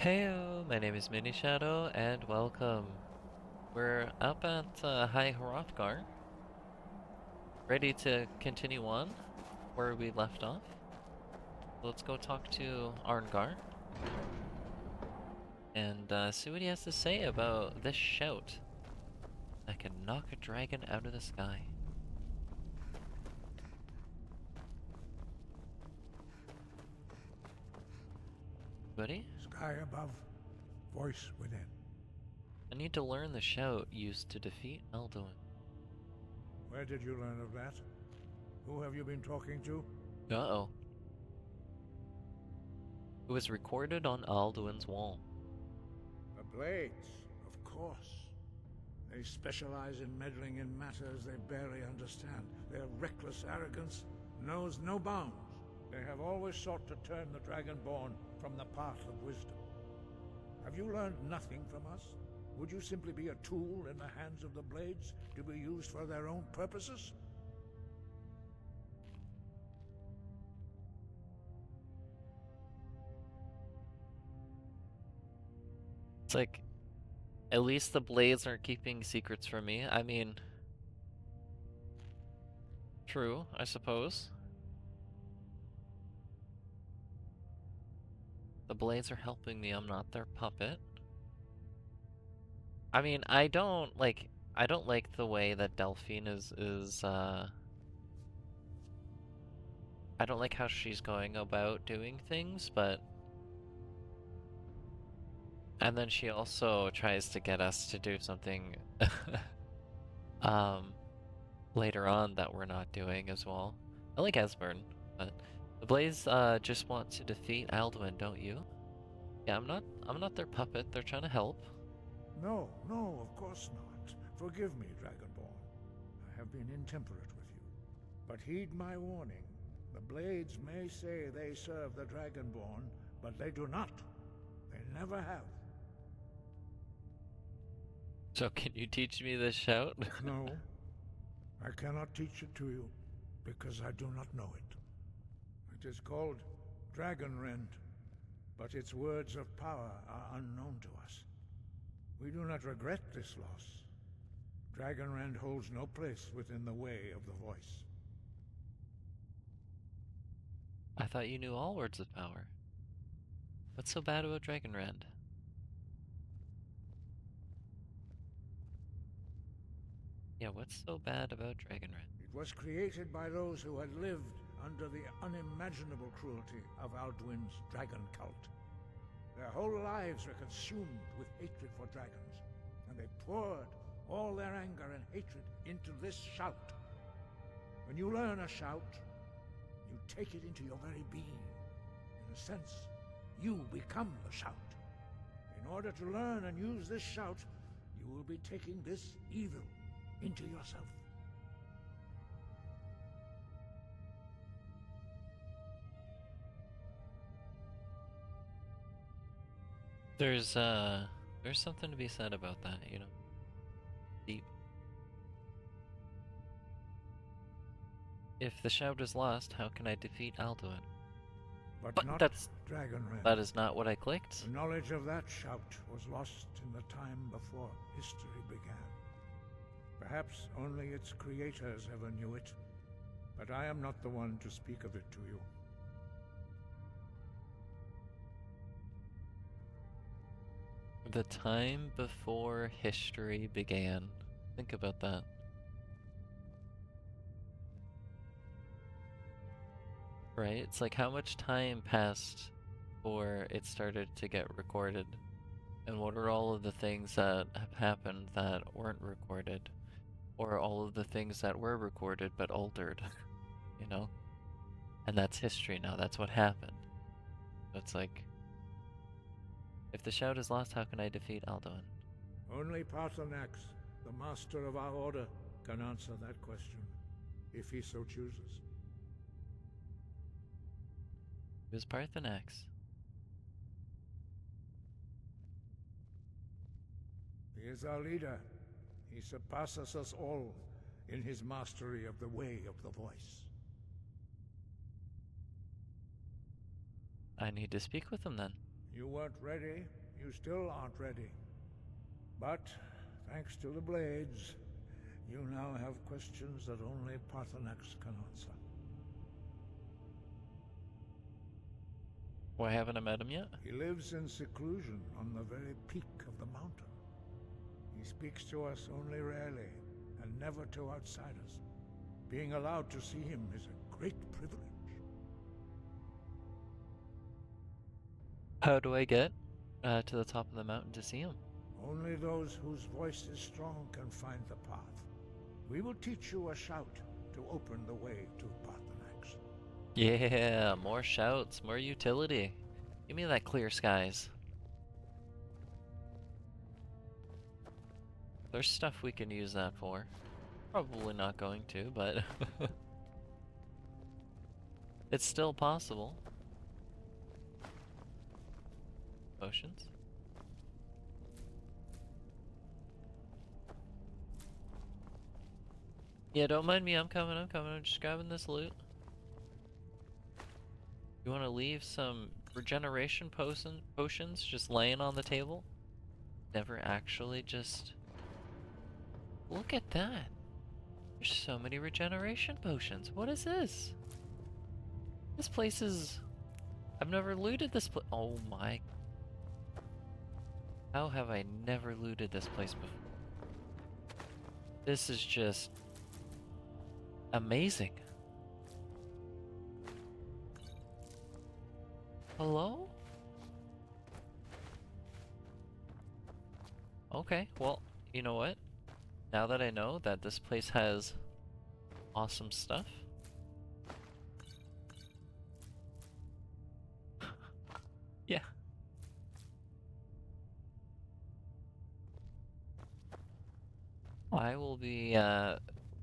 Heyo, my name is Mini Shadow, and welcome. We're up at High Hrothgar, ready to continue on where we left off. Let's go talk to Arngar and see what he has to say about this shout that can knock a dragon out of the sky. Buddy? Sky above, voice within. I need to learn the shout used to defeat Alduin. Where did you learn of that? Who have you been talking to? Uh-oh. It was recorded on Alduin's wall. The Blades, of course. They specialize in meddling in matters they barely understand. Their reckless arrogance knows no bounds. They have always sought to turn the Dragonborn from the path of wisdom. Have you learned nothing from us? Would you simply be a tool in the hands of the Blades to be used for their own purposes? It's like, at least the Blades aren't keeping secrets from me. I mean, true, I suppose. The Blades are helping me, I'm not their puppet. I mean, I don't like the way that Delphine is I don't like how she's going about doing things, but and then she also tries to get us to do something later on that we're not doing as well. I like Esbern, but the Blades just want to defeat Alduin, don't you? Yeah, I'm not their puppet. They're trying to help. No, of course not. Forgive me, Dragonborn. I have been intemperate with you. But heed my warning. The Blades may say they serve the Dragonborn, but they do not. They never have. So can you teach me this shout? No, I cannot teach it to you, because I do not know it. It is called Dragonrend, but its words of power are unknown to us. We do not regret this loss. Dragonrend holds no place within the way of the voice. I thought you knew all words of power. What's so bad about Dragonrand? Yeah, what's so bad about Dragonrand? It was created by those who had lived under the unimaginable cruelty of Alduin's dragon cult. Their whole lives were consumed with hatred for dragons, and they poured all their anger and hatred into this shout. When you learn a shout, you take it into your very being. In a sense, you become the shout. In order to learn and use this shout, you will be taking this evil into yourself. There's something to be said about that, you know. Deep. If the shout is lost, how can I defeat Alduin? But not Dragonrend. That is not what I clicked. The knowledge of that shout was lost in the time before history began. Perhaps only its creators ever knew it, but I am not the one to speak of it to you. The time before history began. Think about that. Right? It's like how much time passed before it started to get recorded? And what are all of the things that have happened that weren't recorded? Or all of the things that were recorded but altered? You know? And that's history now, that's what happened. So it's like, if the shout is lost, how can I defeat Alduin? Only Paarthurnax, the master of our order, can answer that question, if he so chooses. Who's Paarthurnax? He is our leader. He surpasses us all in his mastery of the way of the voice. I need to speak with him then. You weren't ready. You still aren't ready. But, thanks to the blades, you now have questions that only Parthenax can answer. Why haven't I met him yet? He lives in seclusion on the very peak of the mountain. He speaks to us only rarely, and never to outsiders. Being allowed to see him is a great privilege. How do I get to the top of the mountain to see him? Only those whose voice is strong can find the path. We will teach you a shout to open the way to Parthenax. Yeah, more shouts, more utility. Give me that clear skies. There's stuff we can use that for. Probably not going to, but it's still possible. Potions. Yeah, don't mind me, I'm coming, I'm just grabbing this loot. You want to leave some regeneration potions just laying on the table? Never actually just... Look at that! There's so many regeneration potions. What is this? This place is... I've never looted this place. Oh my... How have I never looted this place before? This is just... amazing. Hello? Okay, well, you know what? Now that I know that this place has awesome stuff. Yeah. I will be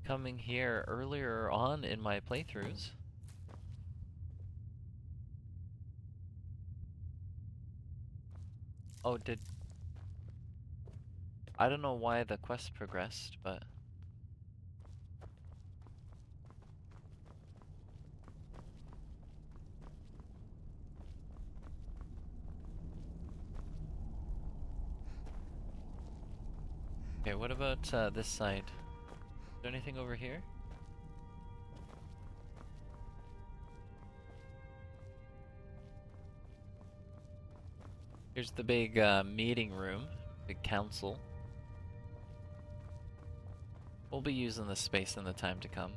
coming here earlier on in my playthroughs. Oh, I don't know why the quest progressed, but... Okay, what about this side? Is there anything over here? Here's the big meeting room, big council. We'll be using this space in the time to come.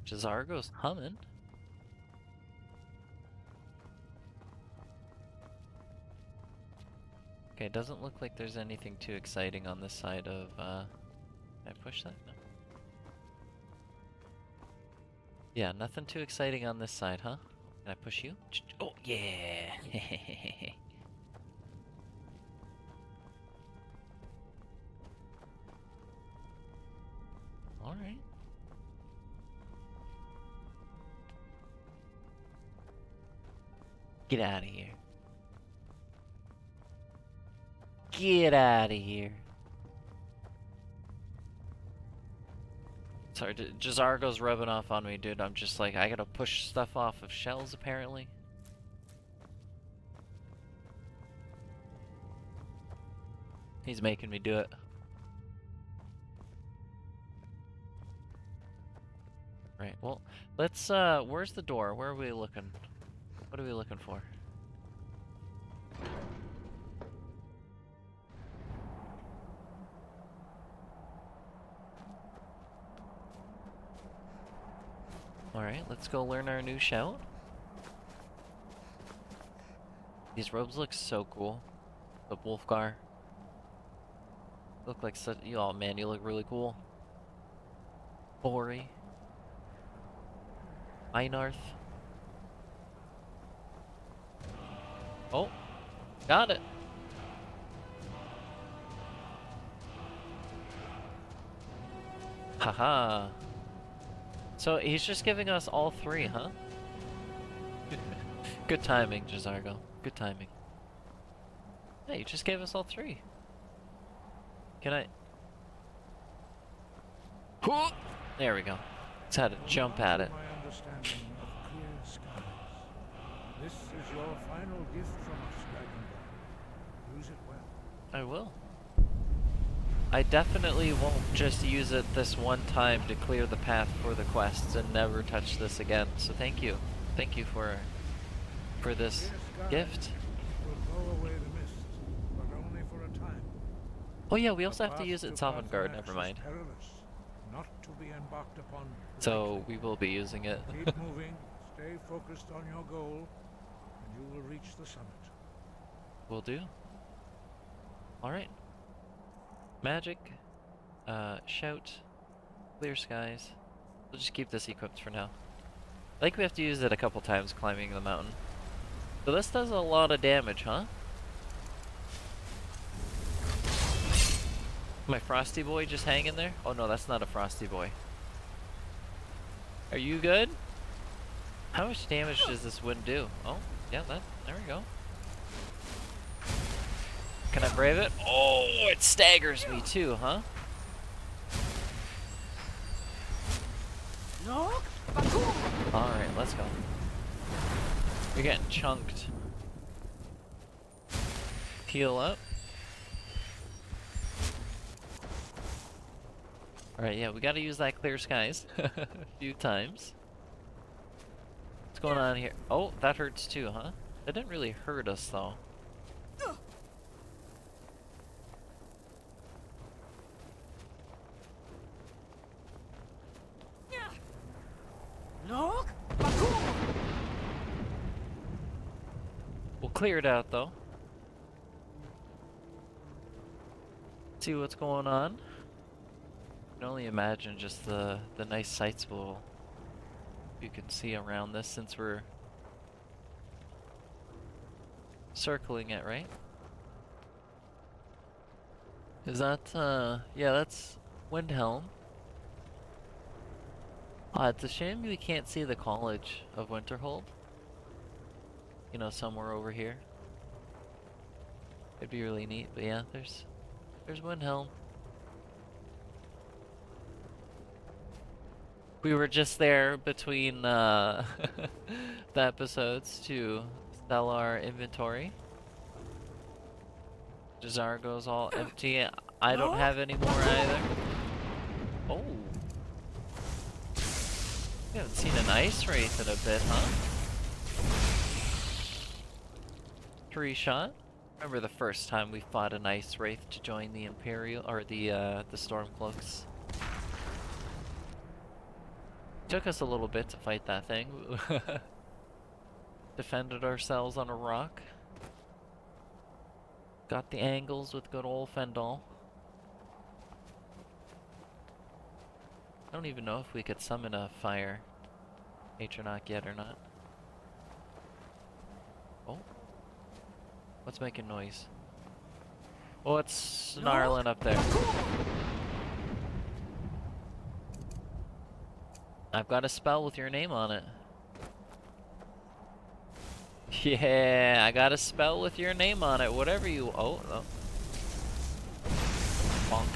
Jazargo's humming. Okay, it doesn't look like there's anything too exciting on this side of, can I push that? No. Yeah, nothing too exciting on this side, huh? Can I push you? Oh, yeah! Alright. Get out of here. Get out of here. Sorry, Jazargo's rubbing off on me, dude. I'm just like, I gotta push stuff off of shells, apparently. He's making me do it. Right, well, let's, where's the door? Where are we looking? What are we looking for? Alright, let's go learn our new shout. These robes look so cool. The Wolfgar. Look like such, oh man, you look really cool. Bori. Einarth. Oh, got it. Haha. So he's just giving us all three, huh? Good timing, Jazargo. Good timing. Hey, you just gave us all three. Can I... There we go. Just had to jump at it. My understanding of This is your final gift from us, Dragonborn. Use it well. I will. I definitely won't just use it this one time to clear the path for the quests and never touch this again. So thank you. Thank you for this gift. Will blow away the mist, but only for a time. Oh yeah, we also The have to path use it in to Sovngarde, Paarthurnax never is mind. perilous, not to be embarked upon So lightly. we will be using it. Keep moving, stay focused on your goal, and you will reach the summit. Will do. Alright. Magic. Shout. Clear skies. We'll just keep this equipped for now. I think we have to use it a couple times climbing the mountain. So this does a lot of damage, huh? My Frosty Boy just hanging there? Oh no, that's not a Frosty Boy. Are you good? How much damage does this wind do? Oh, yeah, there we go. Can I brave it? Oh, it staggers me too, huh? Alright, let's go. You're getting chunked. Heal up. Alright, yeah, we gotta use that clear skies a few times. What's going on here? Oh, that hurts too, huh? That didn't really hurt us though. We'll clear it out though. See what's going on. I can only imagine just the nice sights you can see around this since we're circling it, right? Is that, yeah, that's Windhelm. It's a shame we can't see the College of Winterhold. You know, somewhere over here. It'd be really neat, but yeah, there's Windhelm. We were just there between the episodes to sell our inventory. Jazargo's all empty. I don't have any more either. Oh. We haven't seen an ice wraith in a bit, huh? 3 shot. Remember the first time we fought an ice wraith to join the Imperial or the Stormcloaks? Took us a little bit to fight that thing. Defended ourselves on a rock. Got the angles with good old Fendal. I don't even know if we could summon a fire Atronach yet or not. Oh. What's making noise? Oh, it's snarling up there. I've got a spell with your name on it. Yeah, I got a spell with your name on it. Whatever you... Oh, oh. Bonk.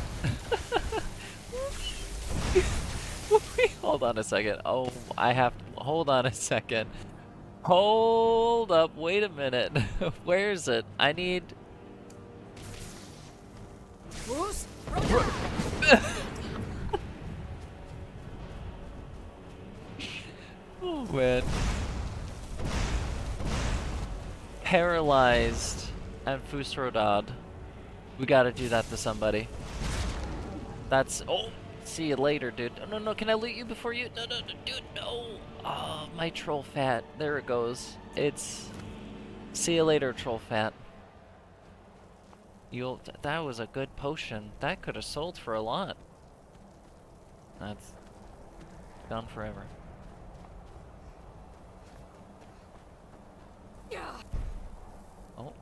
Hold on a second. Oh, I have... Hold on a second. Hold up. Wait a minute. Where is it? I need... Oh, man. Paralyzed and Fusrodad. We gotta do that to somebody. That's... Oh! See you later, dude. No, no, can I loot you before you... No, no, no, dude, no! Oh, my troll fat. There it goes. It's... See you later, troll fat. You'll... That was a good potion. That could have sold for a lot. That's... gone forever. Oh.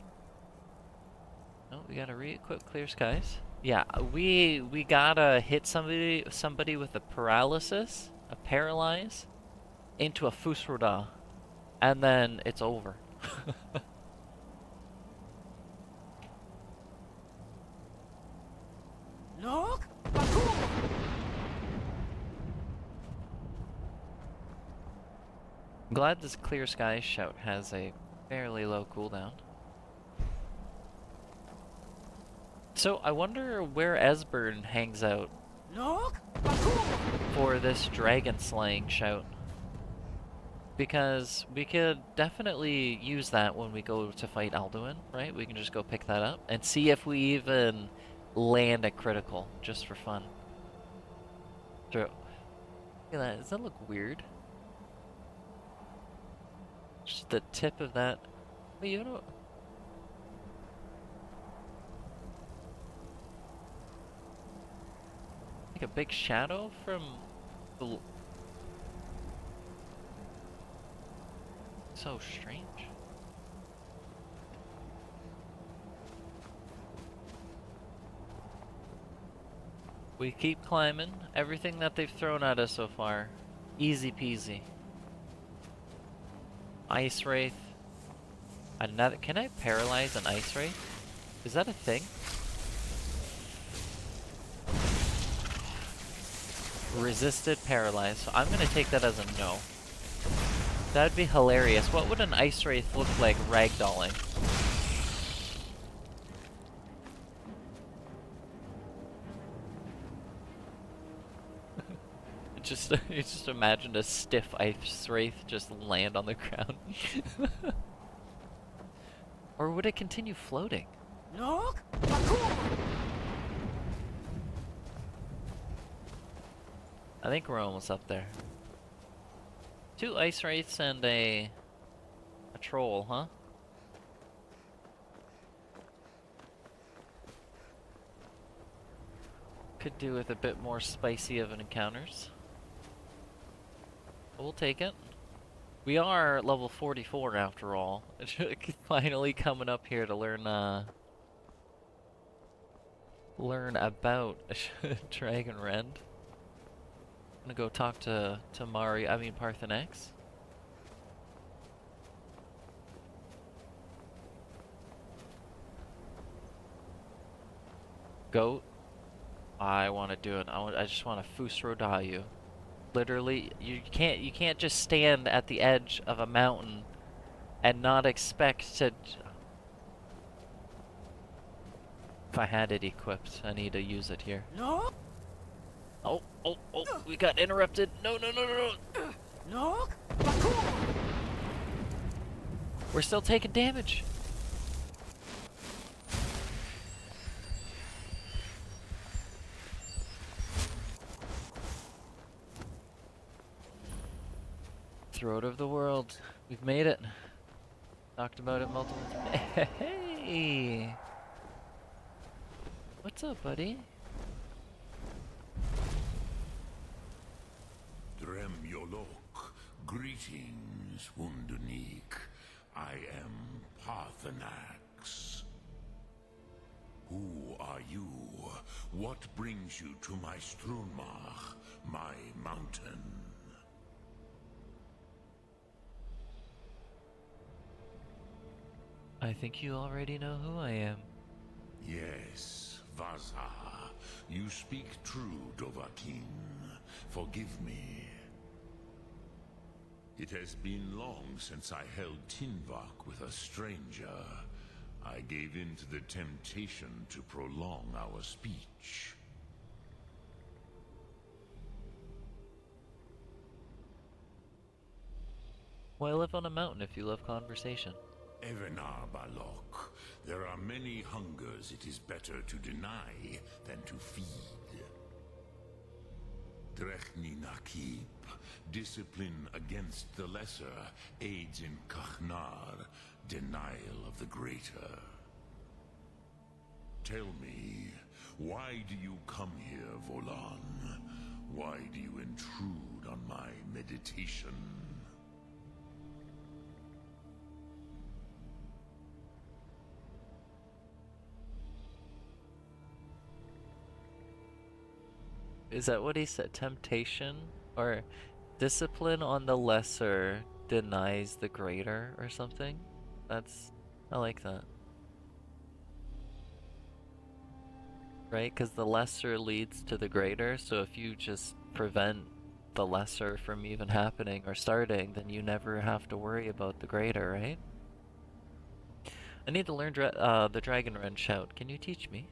Oh, we gotta re-equip Clear Skies. Yeah, we gotta hit somebody with a paralysis, a paralyze, into a Fusroda, and then it's over. I'm glad this Clear Sky shout has a fairly low cooldown. So I wonder where Esbern hangs out for this dragon slaying shout. Because we could definitely use that when we go to fight Alduin, right? We can just go pick that up and see if we even land a critical, just for fun. True. Look at that, does that look weird? Just the tip of that. Wait, you know. Like a big shadow from the. So strange. We keep climbing. Everything that they've thrown at us so far, easy peasy. Ice Wraith. Another. Can I paralyze an Ice Wraith? Is that a thing? Resisted paralyzed. So I'm gonna take that as a no. That'd be hilarious. What would an Ice Wraith look like ragdolling? You just imagine a stiff Ice Wraith just land on the ground. Or would it continue floating? I think we're almost up there. 2 Ice Wraiths and a troll, huh? Could do with a bit more spicy of an encounters. We'll take it. We are level 44 after all. Finally coming up here to learn about Dragon Rend. I'm gonna go talk to Parthenax. Goat. I want to do it. I just want to Fusroda you. Literally, you can't just stand at the edge of a mountain and not expect to. If I had it equipped, I need to use it here. No. Oh, we got interrupted. No. No. We're still taking damage. Throat of the world. We've made it. Talked about it multiple times. Hey! What's up, buddy? Drem Yolok, greetings, Wunderneek. I am Parthenax. Who are you? What brings you to my Strunmach, my mountain? I think you already know who I am. Yes, Vaza. You speak true, Dovahkiin. Forgive me. It has been long since I held Tinvak with a stranger. I gave in to the temptation to prolong our speech. Why live on a mountain if you love conversation? Evenar Balok, there are many hungers it is better to deny than to feed. Drechni Nakib, discipline against the lesser aids in Kachnar, denial of the greater. Tell me, why do you come here, Volan? Why do you intrude on my meditation? Is that what he said? Temptation? Or discipline on the lesser denies the greater or something? I like that. Right? Because the lesser leads to the greater, so if you just prevent the lesser from even happening or starting, then you never have to worry about the greater, right? I need to learn the Dragon Run shout. Can you teach me?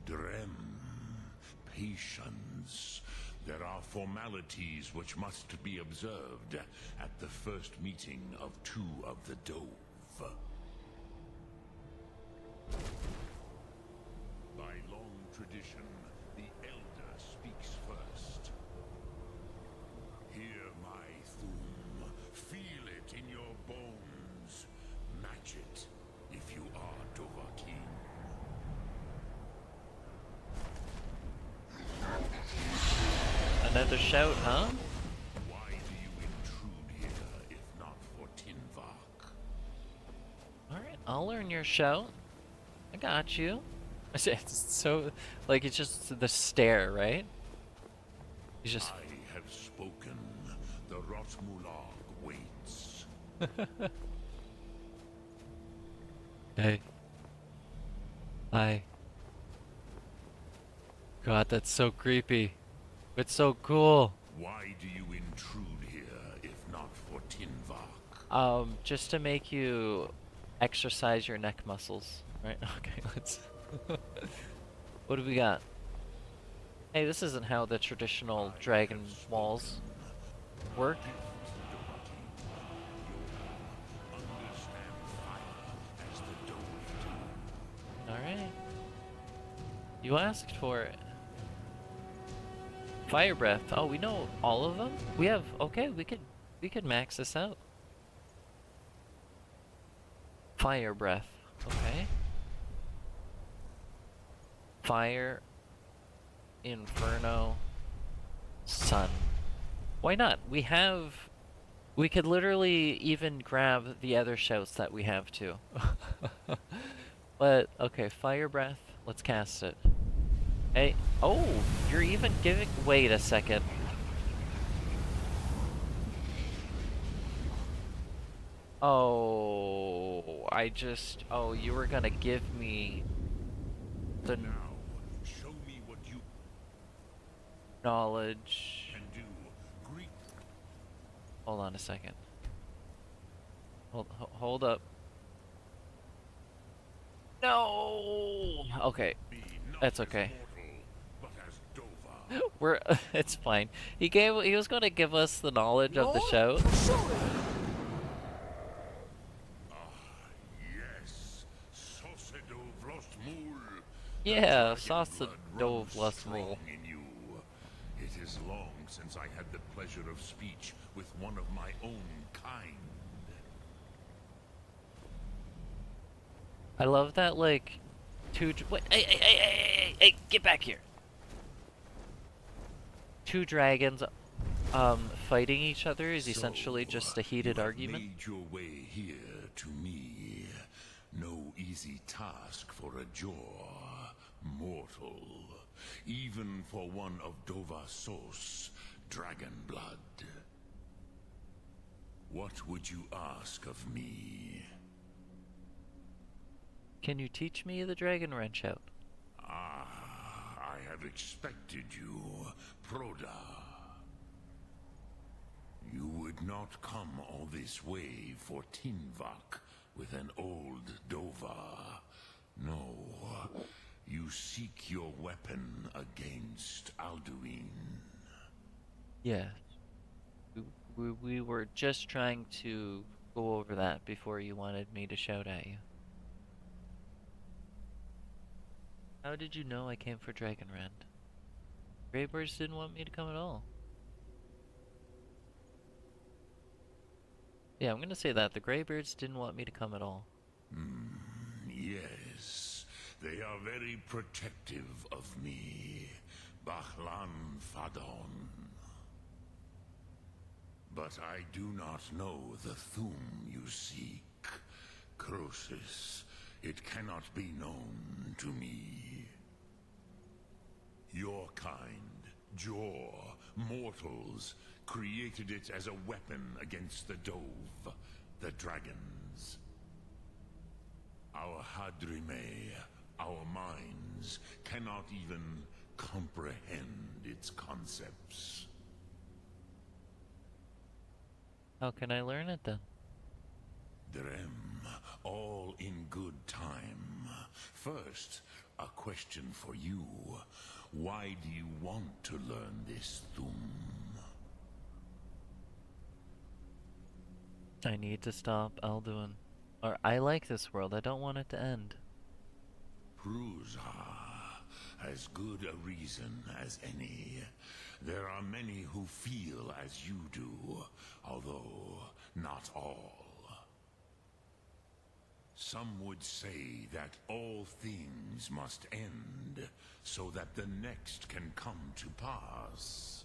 Drem, patience. There are formalities which must be observed at the first meeting of two of the Dove. By long tradition, the Elder speaks first. Hear my Thum. Feel it in your bones. Match it if you are Dovahkiin. Another shout, huh? Why do you intrude here if not for Tinvak? Alright, I'll learn your shout. I got you. It's so, like, it's just the stare, right? He's just... I have spoken. The Rotmulag waits. Hey. Hi. God, that's so creepy. It's so cool. Why do you intrude here if not for Tinvak? Just to make you exercise your neck muscles. Right? Okay, let's... What do we got? Hey, this isn't how the traditional dragon walls work. Alright. You asked for it. Fire breath. Oh, we know all of them? We have... Okay, we could max this out. Fire breath. Okay. Fire, Inferno, Sun. Why not? We could literally even grab the other shouts that we have too. But, okay, Fire Breath, let's cast it. Hey, oh, you're even giving, wait a second. Oh, oh, you were gonna give me the Now, show me what you knowledge. can do. Greek. Hold on a second. Hold up. No! Okay, Be not that's as okay. mortal, but as Dova. It's fine. He was gonna give us the knowledge of the show. Yes, Sosedo Vlostmul. Yeah, The Sauce dragon blood Dove runs Vlostmul. strong in you. It is long since I had the pleasure of speech with one of my own kind. I love that, like, wait, hey, get back here! Two dragons, fighting each other is essentially just a heated you have argument. made your way here to me. No easy task for a jaw, mortal. Even for one of Dovahsos, dragon blood. What would you ask of me? Can you teach me the Dragon Wrench out? Ah, I have expected you, Proda. You would not come all this way for Tinvak with an old Dova. No, you seek your weapon against Alduin. Yeah. We were just trying to go over that before you wanted me to shout at you. How did you know I came for Dragonrend? Greybeards didn't want me to come at all. Yeah, I'm gonna say that. The Greybeards didn't want me to come at all. Yes, they are very protective of me, Bahlan Fadon. But I do not know the Thum you seek. Croesus, it cannot be known to me. Your kind, Jor, mortals, created it as a weapon against the Dove, the dragons. Our Hadrime, our minds, cannot even comprehend its concepts. How can I learn it then? Drem, all in good time. First, a question for you. Why do you want to learn this Thum? I need to stop Alduin. Or I like this world, I don't want it to end. Pruzha, as good a reason as any. There are many who feel as you do, although not all. Some would say that all things must end, so that the next can come to pass.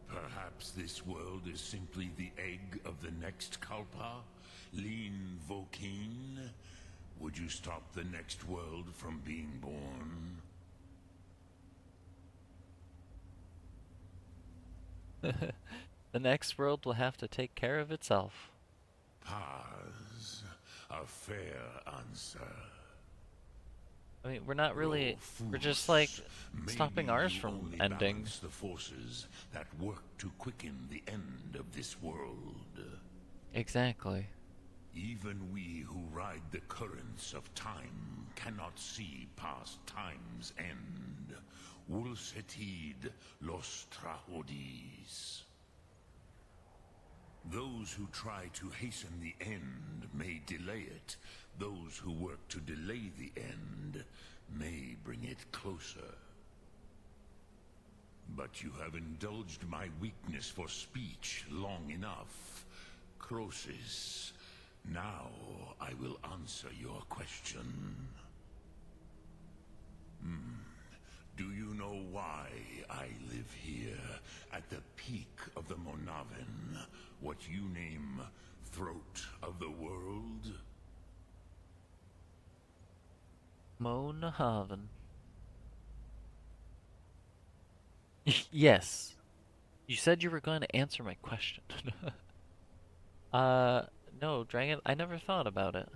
Perhaps this world is simply the egg of the next Kalpa? Lean Vokeen? Would you stop the next world from being born? The next world will have to take care of itself. Paz, a fair answer. I mean, we're not really... We're just, Profus, like, maybe stopping ours you from only ending. balance the forces that work to quicken the end of this world. Exactly. Even we who ride the currents of time cannot see past time's end. Wulsetid los trahodis. Those who try to hasten the end may delay it. Those who work to delay the end may bring it closer. But you have indulged my weakness for speech long enough. Croesus, now I will answer your question. Do you know why I live here, at the peak of the Monaven, what you name Throat of the World? Monahaven. Yes. You said you were going to answer my question. No, Dragon, I never thought about it.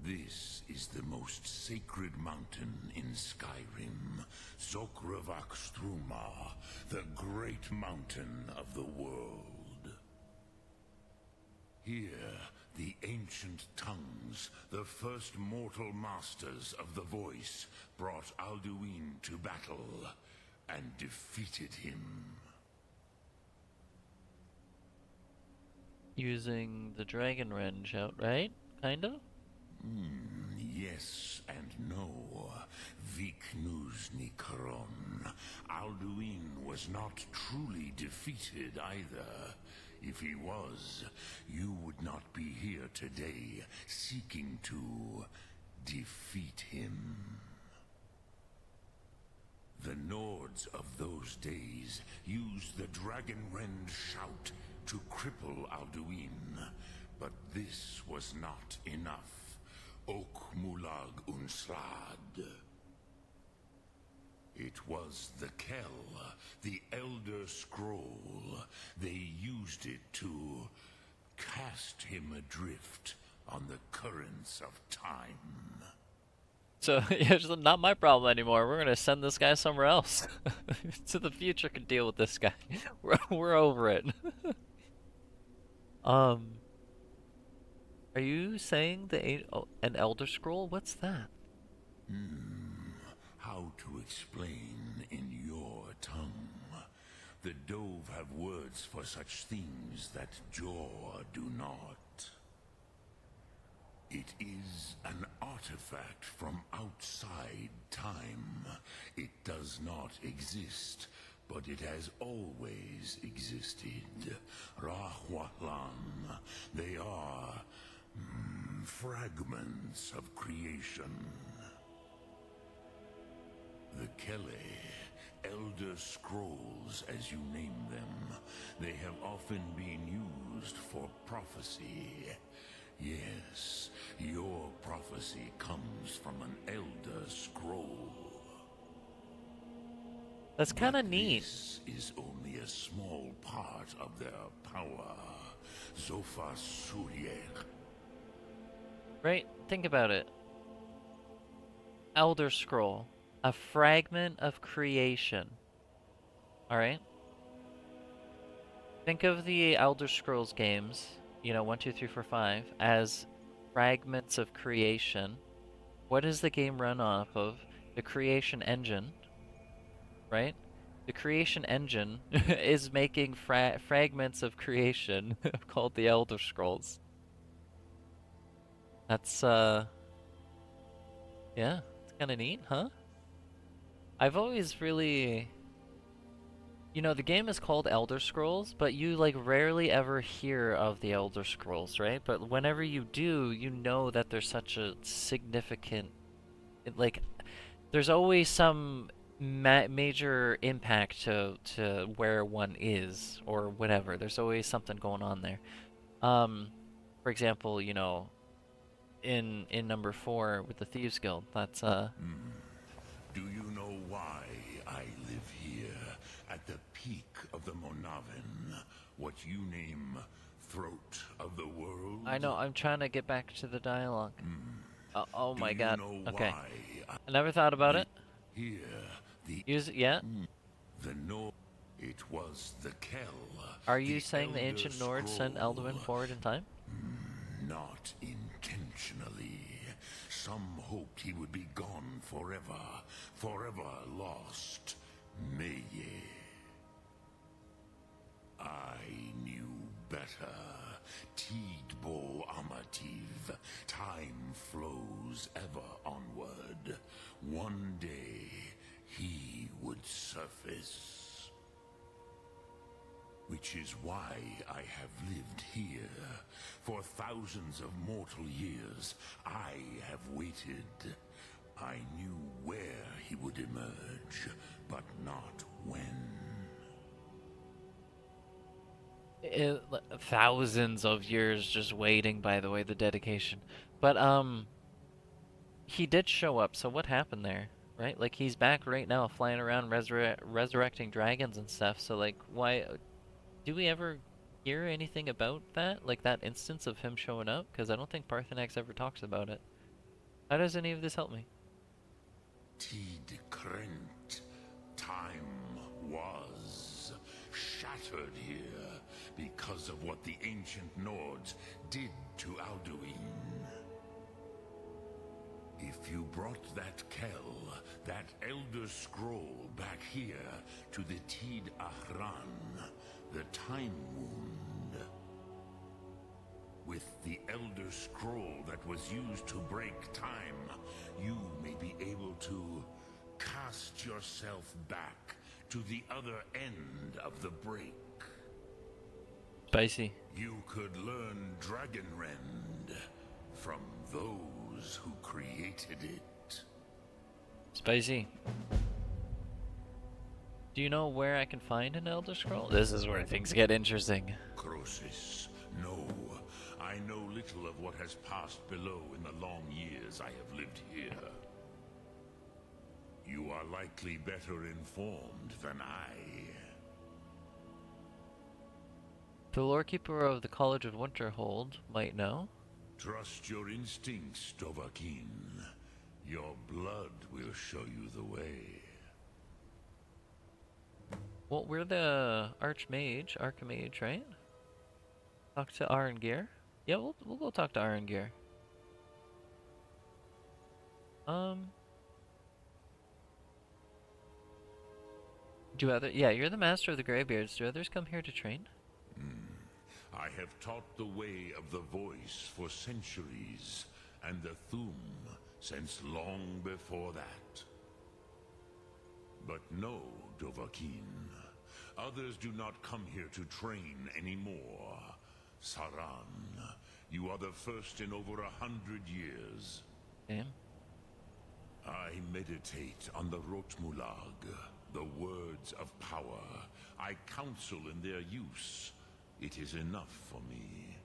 This is the most sacred mountain in Skyrim, Zokravak Struma, the great mountain of the world. Here, the ancient tongues, the first mortal masters of the voice, brought Alduin to battle and defeated him. Using the Dragon Rend outright, kinda? Yes and no. Viknus Nikaron. Alduin was not truly defeated either. If he was, you would not be here today seeking to defeat him. The Nords of those days used the Dragon Rend shout to cripple Alduin, but this was not enough. Ok Mulag Unslad. It was the Kell, the Elder Scroll. They used it to cast him adrift on the currents of time. So, it's not my problem anymore. We're gonna send this guy somewhere else. So the future can deal with this guy. We're over it. Are you saying an Elder Scroll? What's that? How to explain in your tongue? The Dove have words for such things that Jor do not. It is an artifact from outside time. It does not exist, but it has always existed. Rahwahlan. They are fragments of creation. The Kele, Elder Scrolls as you name them, they have often been used for prophecy. Yes, your prophecy comes from an Elder Scroll. That's kind of But neat. This is only a small part of their power. Zofa Suryek. Right? Think about it. Elder Scroll. A fragment of creation. Alright? Think of the Elder Scrolls games, you know, 1, 2, 3, 4, 5, as fragments of creation. What does the game run off of? The creation engine, right? The creation engine is making fragments of creation called the Elder Scrolls. That's, yeah, it's kind of neat, huh? I've always really... You know, the game is called Elder Scrolls, but you, like, rarely ever hear of the Elder Scrolls, right? But whenever you do, you know that there's such a significant... Like, there's always some major impact to where one is, or whatever. There's always something going on there. For example, you know, in number 4 with the Thieves Guild, that's, Do you know why I live here, at the peak of the Monavin, what you name throat of the world? I know, I'm trying to get back to the dialogue. Oh my god. Do you know Okay. why I never thought about it. here, the Use it yet? no, it was the Kell. Are you the saying the Elder ancient Nords sent Scroll. Elduin forward in time? Not intentionally. Some hoped he would be gone forever, forever lost. Mage. I knew better. Tidbo Amativ. Time flows ever onward. One day, he would surface. Which is why I have lived here. For thousands of mortal years, I have waited. I knew where he would emerge, but not when. Thousands of years just waiting, by the way, the dedication. But, he did show up, so what happened there? Right? Like, he's back right now, flying around resurrecting dragons and stuff, so, like, why... Do we ever hear anything about that? Like, that instance of him showing up? Because I don't think Parthenax ever talks about it. How does any of this help me? Tid Krent. Time was shattered here because of what the ancient Nords did to Alduin. If you brought that Kell, that Elder Scroll back here to the Tid Ahran, the Time Wound, with the Elder Scroll that was used to break time, you may be able to cast yourself back to the other end of the break. Spicy. You could learn Dragonrend from those who created it. Spicy. Do you know where I can find an Elder Scroll? This is where things get interesting. Croesus, no. I know little of what has passed below in the long years I have lived here. You are likely better informed than I. The Lorekeeper of the College of Winterhold might know. Trust your instincts, Dovahkiin. Your blood will show you the way. Well, we're the Archmage, right? Talk to Arangir. Yeah, we'll go talk to Arangir. Yeah, you're the Master of the Greybeards. Do others come here to train? I have taught the way of the voice for centuries, and the Thum since long before that. But no, Dovahkiin. Others do not come here to train anymore. Saran, you are the first in over 100 years. Damn. I meditate on the Rotmulag, the words of power. I counsel in their use. It is enough for me.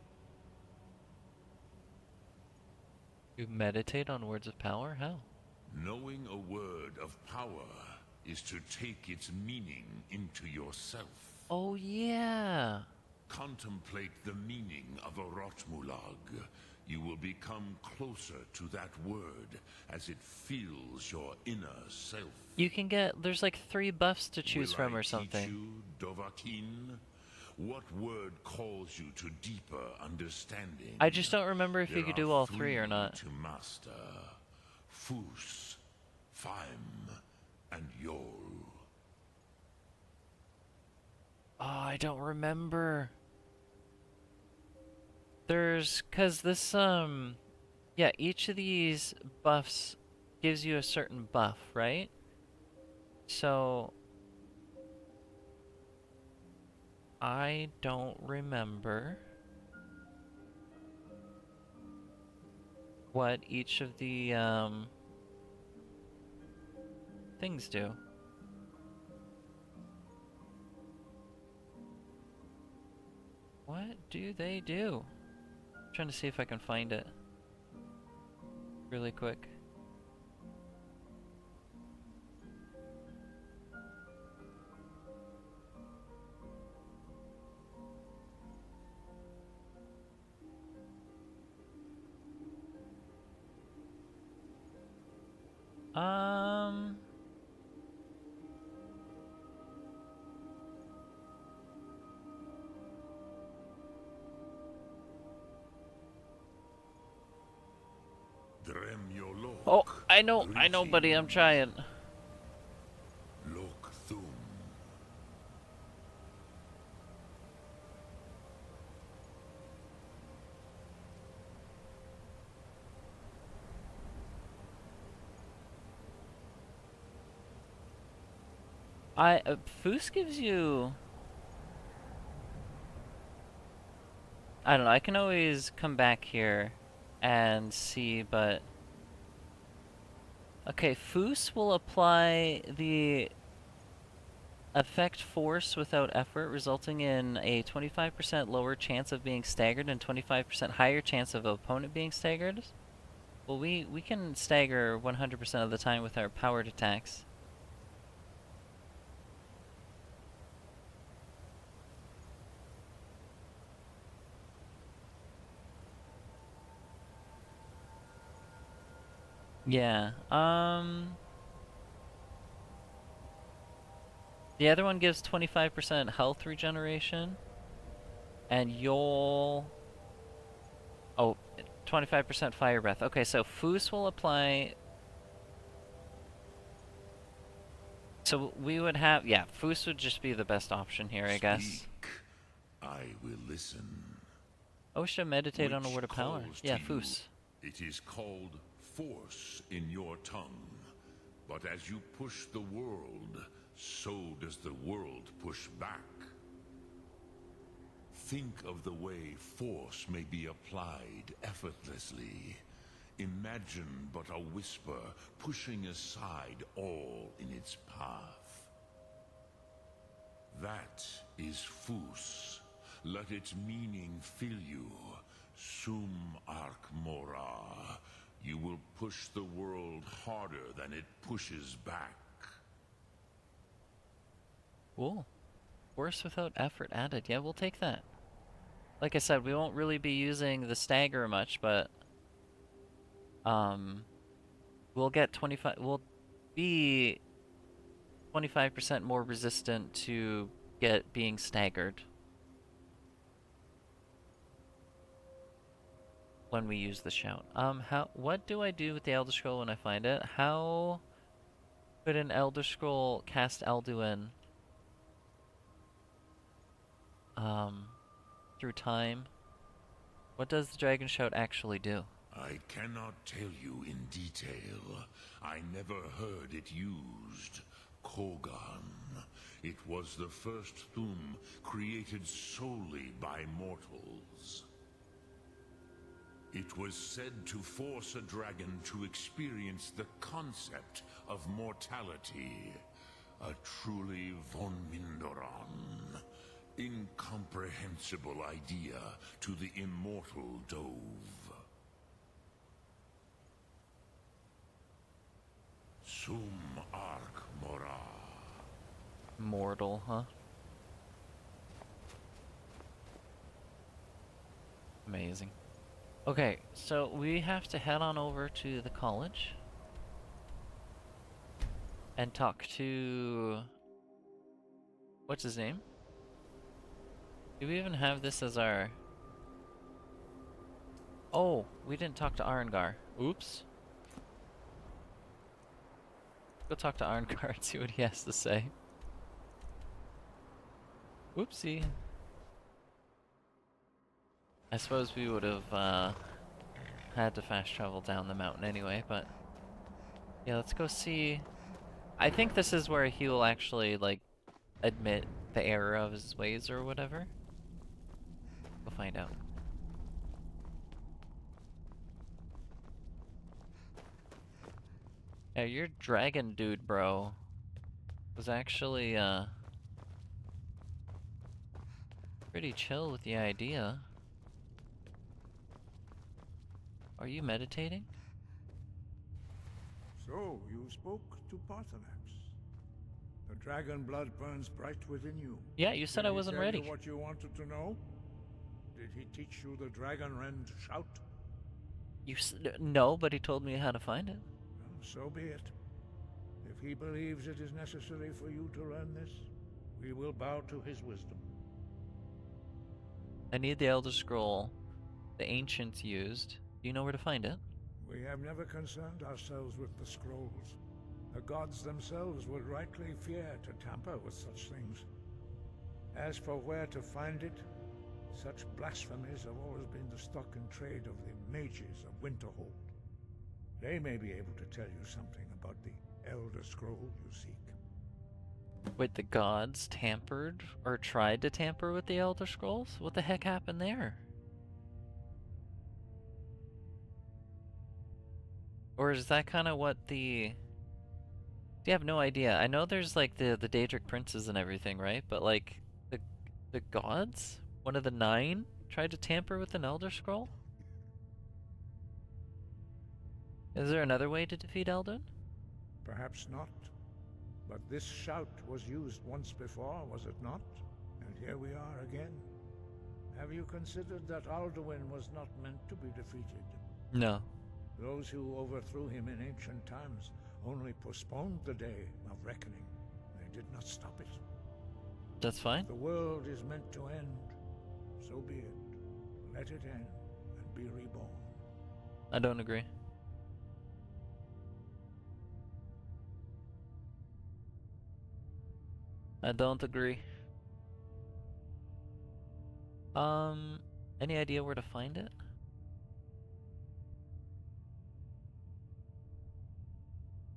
You meditate on words of power? How? Knowing a word of power is to take its meaning into yourself. Oh, yeah. contemplate the meaning of a Rotmulag, you will become closer to that word as it fills your inner self. You can get, there's like 3 buffs to choose from or Teach something. you, Dovahkiin? What word calls you to deeper understanding? I just don't remember if you could do all 3 or not. To master: Fus, Faim, and Yol. Oh, I don't remember. There's, cause this, yeah, each of these buffs gives you a certain buff, right? So, I don't remember what each of the, things do. What do they do? I'm trying to see if I can find it really quick. Oh, I know, buddy, I'm trying. Lok Thum. Foos gives you... I don't know, I can always come back here and see, but... Okay, Foos will apply the effect force without effort, resulting in a 25% lower chance of being staggered and 25% higher chance of opponent being staggered. Well, we can stagger 100% of the time with our powered attacks. Yeah, the other one gives 25% health regeneration, and you'll... Oh, 25% fire breath. Okay, so Foos will apply... So we would have... Yeah, Foos would just be the best option here, I guess. Speak. I will listen. Oh, we should meditate on a Which word of power. calls Yeah, to you. Foos. It is called force in your tongue. But as you push the world, so does the world push back. Think of the way force may be applied effortlessly. Imagine but a whisper pushing aside all in its path. That is Fus. Let its meaning fill you. Sum Ark Mora. You will push the world harder than it pushes back. Cool. Force without effort added. Yeah, we'll take that. Like I said, we won't really be using the stagger much, but we'll get 25. We'll be 25% more resistant to being staggered when we use the shout. What do I do with the Elder Scroll when I find it? How could an Elder Scroll cast Alduin through time? What does the Dragon Shout actually do? I cannot tell you in detail. I never heard it used. Kogan. It was the first Thum created solely by mortals. It was said to force a dragon to experience the concept of mortality. A truly von Mindoran. Incomprehensible idea to the immortal Dove. Sum Ark Mora. Mortal, huh? amazing. Okay, so we have to head on over to the college and talk to... what's his name? Do we even have this as our... Oh, we didn't talk to Arengar. Oops. Go talk to Arengar and see what he has to say. Whoopsie. I suppose we would have had to fast travel down the mountain anyway, but... yeah, let's go see... I think this is where he will actually, like, admit the error of his ways or whatever. We'll find out. Yeah, your dragon dude, bro, was actually, pretty chill with the idea. Are you meditating? So, you spoke to Parthenax. The dragon blood burns bright within you. Yeah, you said Did I he wasn't tell ready. you what you wanted to know? Did he teach you the dragon rend shout? No, but he told me how to find it. Well, so be it. If he believes it is necessary for you to learn this, we will bow to his wisdom. I need the Elder Scroll the ancients used. Do you know where to find it? We have never concerned ourselves with the scrolls. The gods themselves would rightly fear to tamper with such things. As for where to find it, such blasphemies have always been the stock and trade of the mages of Winterhold. They may be able to tell you something about the Elder Scroll you seek. Wait, the gods tampered or tried to tamper with the Elder Scrolls? What the heck happened there? Or is that kind of what the... You have no idea. I know there's like the Daedric princes and everything, right? But like the gods, one of the 9, tried to tamper with an Elder Scroll? Is there another way to defeat Eldon? Perhaps not. But this shout was used once before, was it not? And here we are again. Have you considered that Alduin was not meant to be defeated? No. Those who overthrew him in ancient times only postponed the day of reckoning. They did not stop it. That's fine. The world is meant to end. So be it. Let it end and be reborn. I don't agree. I don't agree. Any idea where to find it?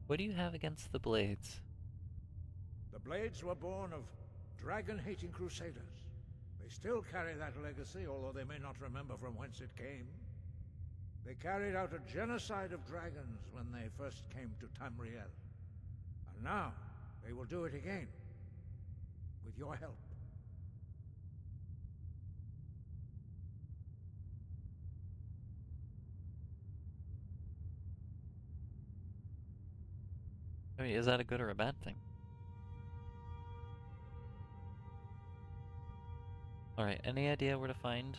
What do you have against the Blades? The Blades were born of dragon-hating crusaders. They still carry that legacy, although they may not remember from whence it came. They carried out a genocide of dragons when they first came to Tamriel. And now, they will do it again. With your help. I mean, is that a good or a bad thing? Alright, any idea where to find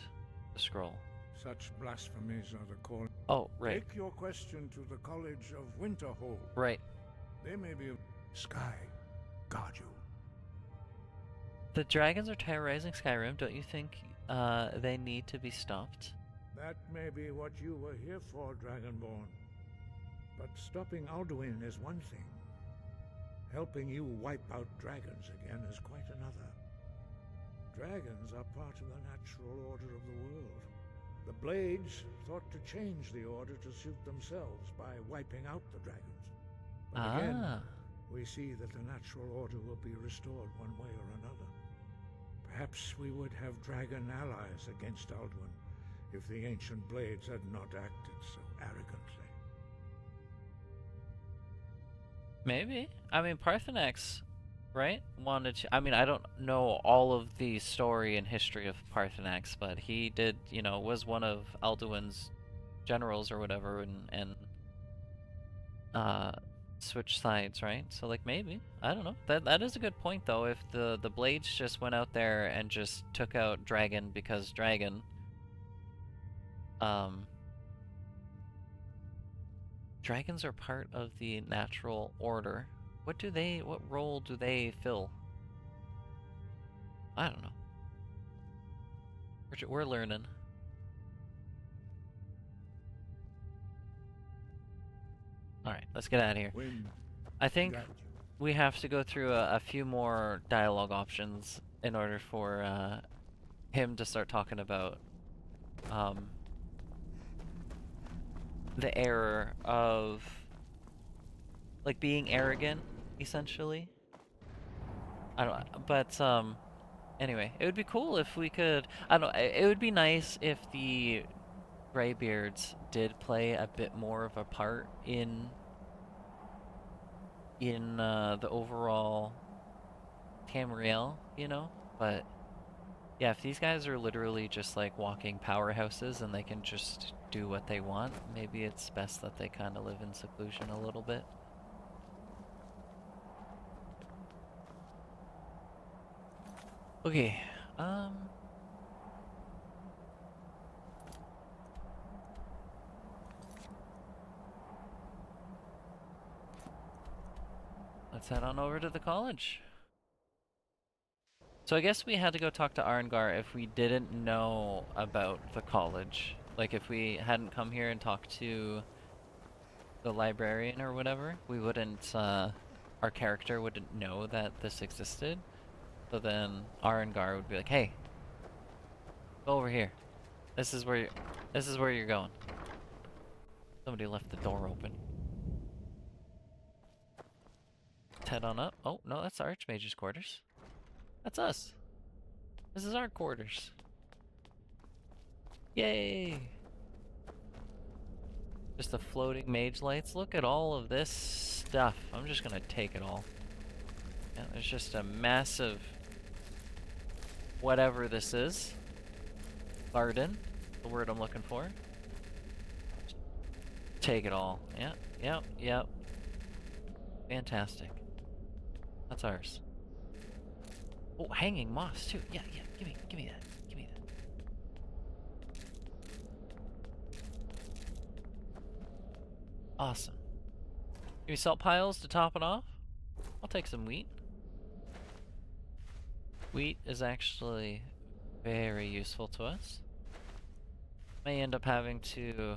the scroll? Such blasphemies are the call. Oh, right. Take your question to the College of Winterhold. Right. They may be... Sky, guard you. The dragons are terrorizing Skyrim. Don't you think they need to be stopped? That may be what you were here for, Dragonborn. But stopping Alduin is one thing. Helping you wipe out dragons again is quite another. Dragons are part of the natural order of the world. The Blades thought to change the order to suit themselves by wiping out the dragons. But again, we see that the natural order will be restored one way or another. Perhaps we would have dragon allies against Alduin if the ancient Blades had not acted so arrogantly. Maybe. I mean, Parthenax, right? Wanted to... I mean, I don't know all of the story and history of Parthenax, but he did, you know, was one of Alduin's generals or whatever, and switch sides, right? So, like, maybe. I don't know. That is a good point, though. If the Blades just went out there and just took out Dragon because Dragon, Um, dragons are part of the natural order. What role do they fill? I don't know. We're learning. Alright, let's get out of here. When I think guide you. we have to go through a few more dialogue options in order for him to start talking about the error of like being arrogant, essentially. I don't, but anyway, it would be cool if we could. I don't know. It would be nice if the Greybeards did play a bit more of a part in the overall Tamriel, you know? But yeah, if these guys are literally just like walking powerhouses and they can just do what they want, maybe it's best that they kind of live in seclusion a little bit. Okay, let's head on over to the college. So I guess we had to go talk to Arengar if we didn't know about the college. Like if we hadn't come here and talked to the librarian or whatever, we wouldn't, our character wouldn't know that this existed. So then Arengar would be like, hey, go over here. This is where you're going. Somebody left the door open. Let's head on up. Oh, no, that's the Archmage's quarters. That's us. This is our quarters. Yay! Just the floating mage lights. Look at all of this stuff. I'm just gonna take it all. Yeah, there's just a massive whatever this is. Garden, the word I'm looking for. Just take it all. Yeah, yep, yep. Fantastic. That's ours. Oh, hanging moss too. Yeah, yeah. Give me that. Give me that. Awesome. Give me salt piles to top it off. I'll take some wheat. Wheat is actually very useful to us. May end up having to...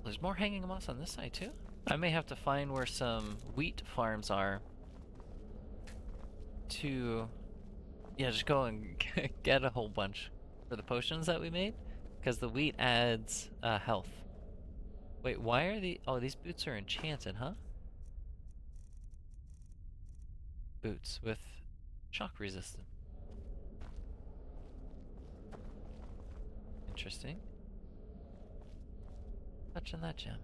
There's more hanging moss on this side too? I may have to find where some wheat farms are to... Yeah, just go and get a whole bunch for the potions that we made. Because the wheat adds health. Wait, why are the... Oh, these boots are enchanted, huh? Boots with shock resistance. Interesting. Touching that gem.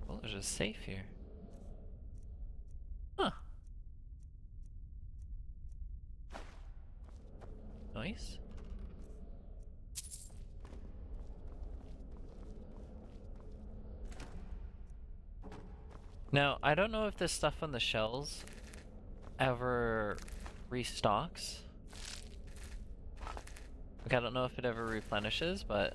Well, there's a safe here. Huh. Nice. Now, I don't know if this stuff on the shelves ever restocks. Like, I don't know if it ever replenishes, but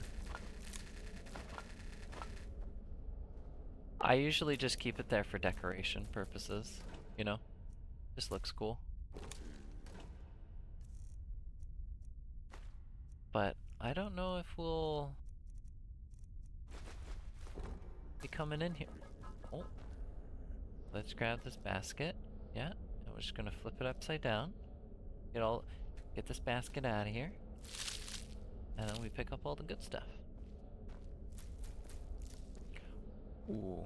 I usually just keep it there for decoration purposes, you know? Just looks cool. But I don't know if we'll be coming in here. Oh. Let's grab this basket. Yeah, and we're just gonna flip it upside down. Get this basket out of here. And then we pick up all the good stuff. Ooh.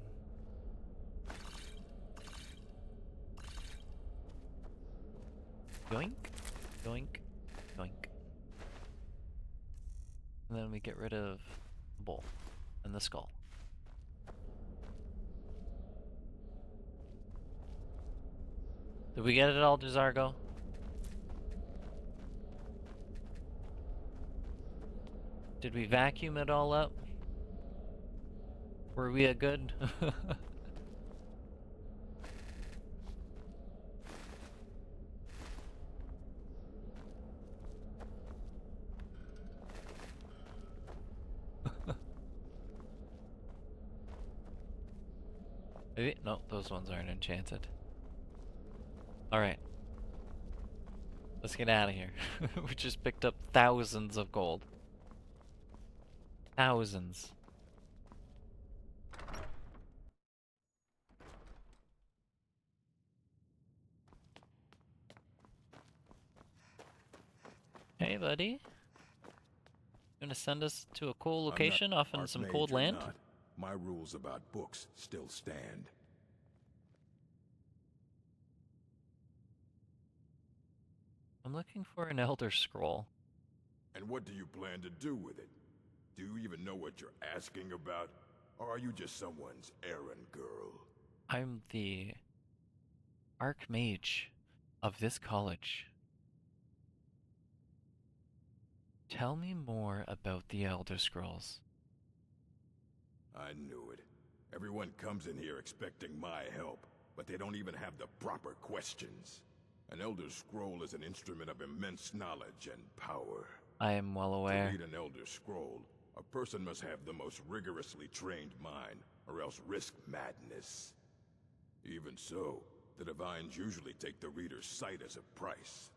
Yoink, yoink, yoink. And then we get rid of the bowl and the skull. Did we get it all, Duzargo? Did we vacuum it all up? Were we a good? Maybe? No, those ones aren't enchanted. Alright. Let's get out of here. We just picked up thousands of gold. Thousands. Hey, buddy. Gonna send us to a cool location off in some cold Archmage or land? not, my rules about books still stand. I'm looking for an Elder Scroll. And what do you plan to do with it? Do you even know what you're asking about? Or are you just someone's errand girl? I'm the Archmage of this college. Tell me more about the Elder Scrolls. I knew it. Everyone comes in here expecting my help, but they don't even have the proper questions. An Elder Scroll is an instrument of immense knowledge and power. I am well To aware. read an Elder Scroll, a person must have the most rigorously trained mind, or else risk madness. Even so, the Divines usually take the reader's sight as a price.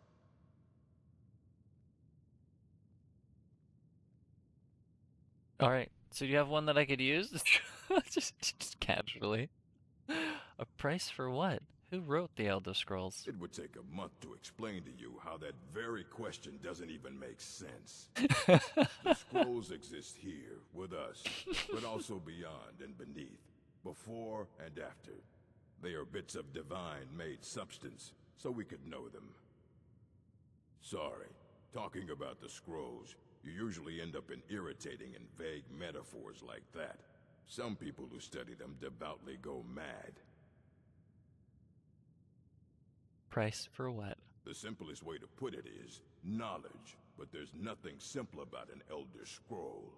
Alright, so do you have one that I could use? just casually. A price for what? Who wrote the Elder Scrolls? It would take a month to explain to you how that very question doesn't even make sense. The scrolls exist here, with us, but also beyond and beneath, before and after. They are bits of divine-made substance, so we could know them. Sorry, talking about the scrolls, you usually end up in irritating and vague metaphors like that. Some people who study them devoutly go mad. Price for what? The simplest way to put it is knowledge, but there's nothing simple about an Elder Scroll.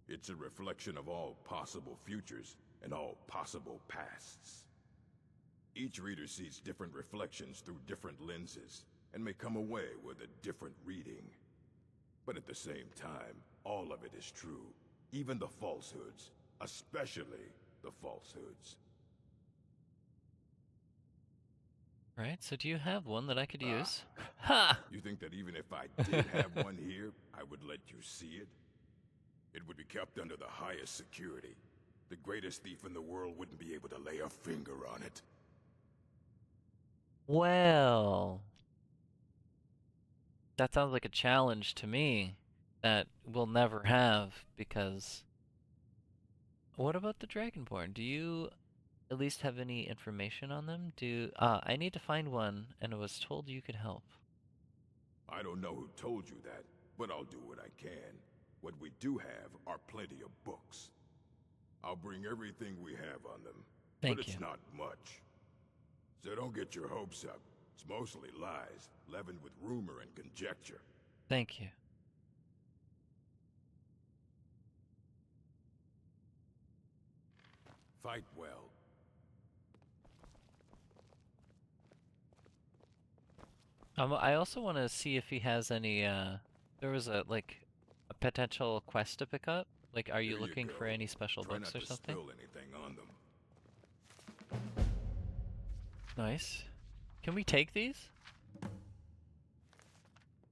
It's a reflection of all possible futures and all possible pasts. Each reader sees different reflections through different lenses, and may come away with a different reading. But at the same time, all of it is true, even the falsehoods, especially the falsehoods. Right, so do you have one that I could use? Ha! You think that even if I did have one here, I would let you see it? It would be kept under the highest security. The greatest thief in the world wouldn't be able to lay a finger on it. Well, that sounds like a challenge to me that we'll never have, because... What about the Dragonborn? Do you at least have any information on them? I need to find one, and I was told you could help. I don't know who told you that, but I'll do what I can. What we do have are plenty of books. I'll bring everything we have on them. Thank but it's you. not much. So don't get your hopes up. It's mostly lies, leavened with rumor and conjecture. Thank you. Fight well. I also want to see if he has any, there was a potential quest to pick up. Like, are you Here looking for go. any special Try books not or to something? spill anything on them. Nice. Can we take these?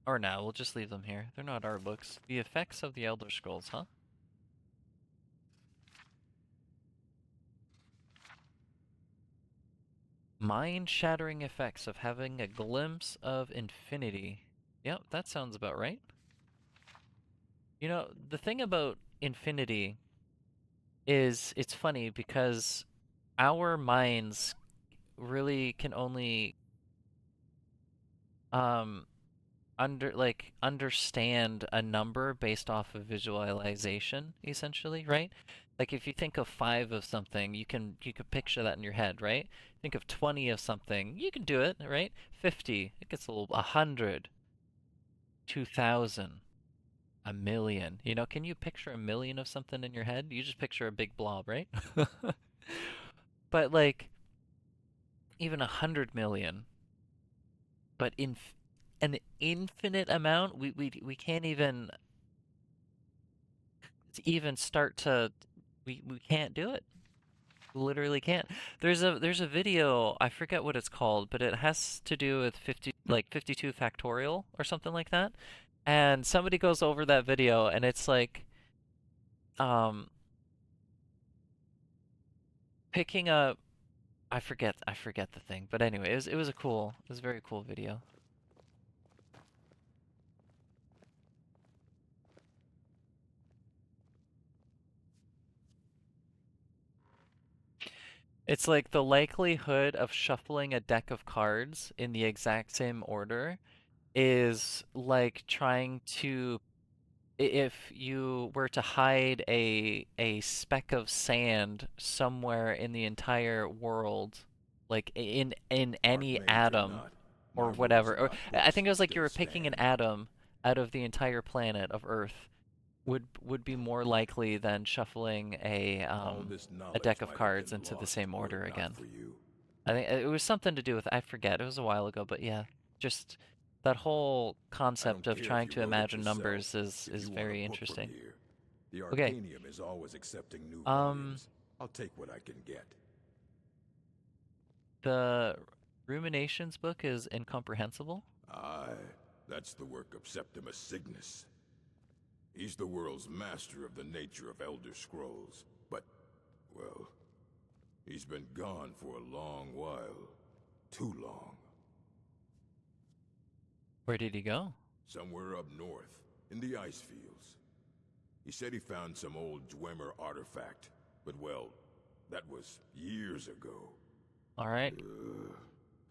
Or no, we'll just leave them here. They're not our books. The effects of the Elder Scrolls, huh? Mind-shattering effects of having a glimpse of infinity. Yep, that sounds about right. You know, the thing about infinity is it's funny because our minds really can only understand a number based off of visualization, essentially, right? Like if you think of 5 of something, you can picture that in your head, right? Think of 20 of something, you can do it, right? 50, it gets a little 100, 2,000, a million. You know, can you picture a million of something in your head? You just picture a big blob, right? But like even 100 million, but in an infinite amount, we can't even start to we can't do it. literally can't. There's a video, I forget what it's called, but it has to do with 52 factorial or something like that. And somebody goes over that video and it's like um picking up I forget the thing, but anyway, it was a very cool video. It's like the likelihood of shuffling a deck of cards in the exact same order is like trying to if you were to hide a speck of sand somewhere in the entire world, like in Smart any mage or atom not, or my rules whatever, or about I books think it was like you still were picking an stand. atom out of the entire planet of Earth would be more likely than shuffling All this a deck knowledge of might have cards been into the lost same were it order not again. for you. I think it was something to do with, I forget, it was a while ago, but yeah, just that whole I don't concept of care if trying you to wrote it imagine yourself. numbers is If you want a very book from interesting. here, the Okay. Arcanium is always accepting new Um, volumes. I'll take what I can get. the Ruminations book is incomprehensible. Aye, that's the work of Septimus Cygnus. He's the world's master of the nature of Elder Scrolls, but, well, he's been gone for a long while. Too long. Where did he go? Somewhere up north, in the ice fields. He said he found some old Dwemer artifact, but well, that was years ago. All right,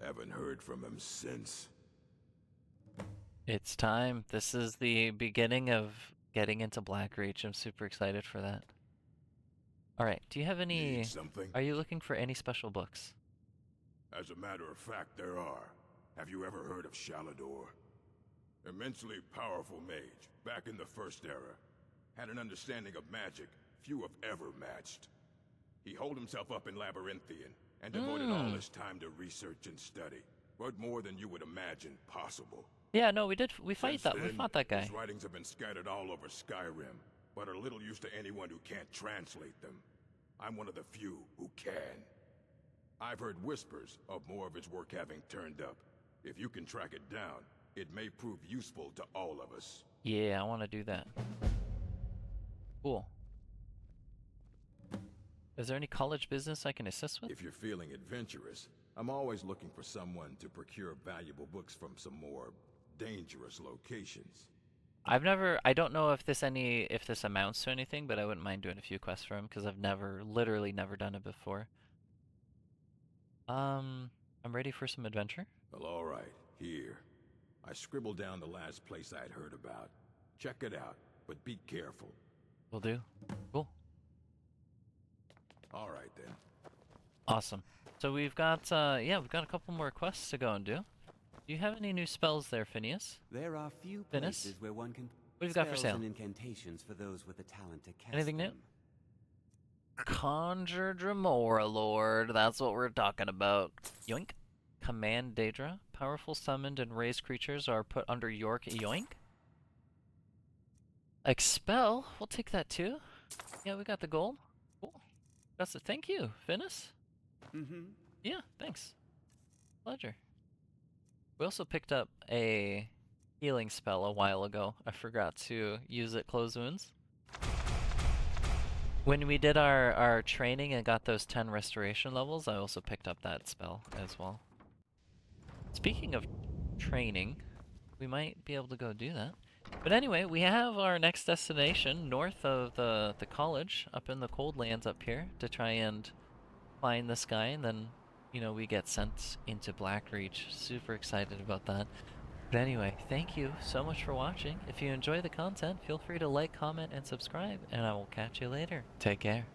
Haven't heard from him since. it's time. This is the beginning of getting into Blackreach. I'm super excited for that. All right, do you have Need any, something? are you looking for any special books? As a matter of fact, there are. Have you ever heard of Shalador? Immensely powerful mage, back in the First Era. Had an understanding of magic few have ever matched. He holed himself up in Labyrinthian, and devoted all his time to research and study. But more than you would imagine possible. Yeah, no, we Since we then, fought that guy. his writings have been scattered all over Skyrim, but are little use to anyone who can't translate them. I'm one of the few who can. I've heard whispers of more of his work having turned up. If you can track it down, it may prove useful to all of us. Yeah, I want to do that. Cool. Is there any college business I can assist with? If you're feeling adventurous, I'm always looking for someone to procure valuable books from some more dangerous locations. I don't know if this amounts to anything, but I wouldn't mind doing a few quests for him because I've literally never done it before. I'm ready for some adventure. Well, all right, here. I scribbled down the last place I'd heard about. Check it out, but be careful. Will do. Cool. All right, then. Awesome. So we've got we've got a couple more quests to go and do. Do you have any new spells there, Phineas? There are few Phineas? places where one can What have you got for spells sale? and incantations for those with the talent to cast Anything new? them. Conjure Dremora Lord, that's what we're talking about. Yoink. Command Daedra. Powerful summoned and raised creatures are put under York. Yoink. Expel, we'll take that too. Yeah, we got the gold. Cool. Thank you, Phineas. Mm-hmm. Yeah, thanks. Pleasure. We also picked up a healing spell a while ago. I forgot to use it close wounds. When we did our training and got those 10 restoration levels, I also picked up that spell as well. Speaking of training, we might be able to go do that. But anyway, we have our next destination north of the college, up in the cold lands up here, to try and find this guy, and then, you know, we get sent into Blackreach. Super excited about that. But anyway, thank you so much for watching. If you enjoy the content, feel free to like, comment, and subscribe, and I will catch you later. Take care.